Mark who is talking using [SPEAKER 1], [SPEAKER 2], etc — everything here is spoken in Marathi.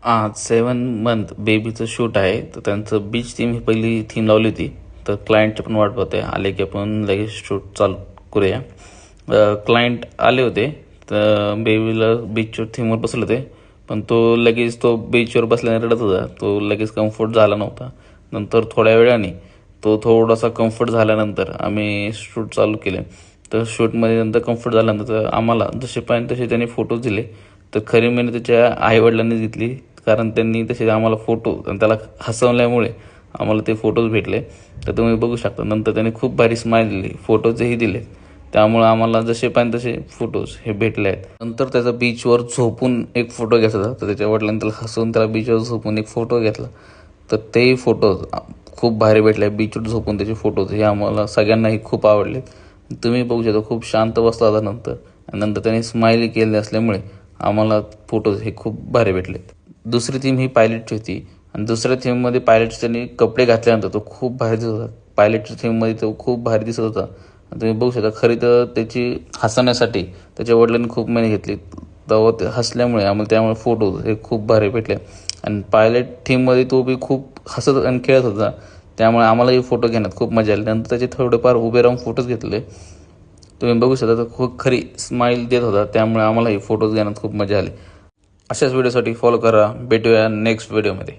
[SPEAKER 1] आज 7 मंथ बेबीचं शूट आहे. तर त्यांचं बीच थीम ही पहिली थीम लावली होती. तर क्लायंटची पण वाट पाहतोय, आले की आपण लगेच शूट चालू करूया. क्लायंट आले होते, तर बेबीला बीचवर थीमवर बसले होते. पण तो बीचवर बसल्याने रडत होता. तो लगेच कम्फर्ट झाला नव्हता. नंतर थोड्या वेळाने तो थोडासा कम्फर्ट झाल्यानंतर आम्ही शूट चालू केले. तर शूटमध्ये नंतर कम्फर्ट झाल्यानंतर आम्हाला जसे पाहिजे तसे त्यांनी फोटोज दिले. तर खरी मेहनत त्याच्या आईवडिलांनी घेतली, कारण त्यांनी तसे आम्हाला फोटो त्याला हसवल्यामुळे आम्हाला ते फोटोज भेटले. तर तुम्ही बघू शकता. नंतर त्याने खूप भारी स्माईल दिली, फोटोजही दिले. त्यामुळे आम्हाला जसे पाहिजे तसे फोटोज हे भेटले आहेत. नंतर त्याचा बीचवर झोपून एक फोटो घेतला. तर त्याच्या वडिलांनी त्याला हसवून त्याला बीचवर झोपून एक फोटो घेतला. तर तेही फोटोज खूप भारी भेटले. बीचवर झोपून त्याचे फोटोज हे आम्हाला सगळ्यांनाही खूप आवडले. तुम्ही बघू शकता, खूप शांत बसला होता नंतर. आणि नंतर त्याने स्माइली केले असल्यामुळे आम्हाला फोटोज हे खूप भारी भेटले. दुसरी थीम ही पायलटची होती. आणि दुसऱ्या थीममध्ये पायलटचे त्यांनी कपडे घातल्यानंतर तो खूप भारी दिसत होता. पायलटच्या थीममध्ये तो खूप भारी दिसत होता. तुम्ही बघू शकता. खरी तर त्याची हसवण्यासाठी त्याच्या वडिलांनी खूप मेहनत घेतली. तेव्हा ते हसल्यामुळे आम्हाला त्यामुळे फोटोज हे खूप भारी भेटले. आणि पायलट थीममध्ये तो बी खूप हसत आणि खेळत होता. त्यामुळे आम्हालाही फोटो घेण्यात खूप मजा आली. नंतर त्याचे थोडेफार उभे राहून फोटोज घेतले. तुम्ही बघू शकता, तो खूप खरी स्माईल देत होता. त्यामुळे आम्हालाही फोटोज घेण्यात खूप मजा आली. अशाच व्हिडिओसाठी फॉलो करा. भेटूया नेक्स्ट व्हिडिओमध्ये.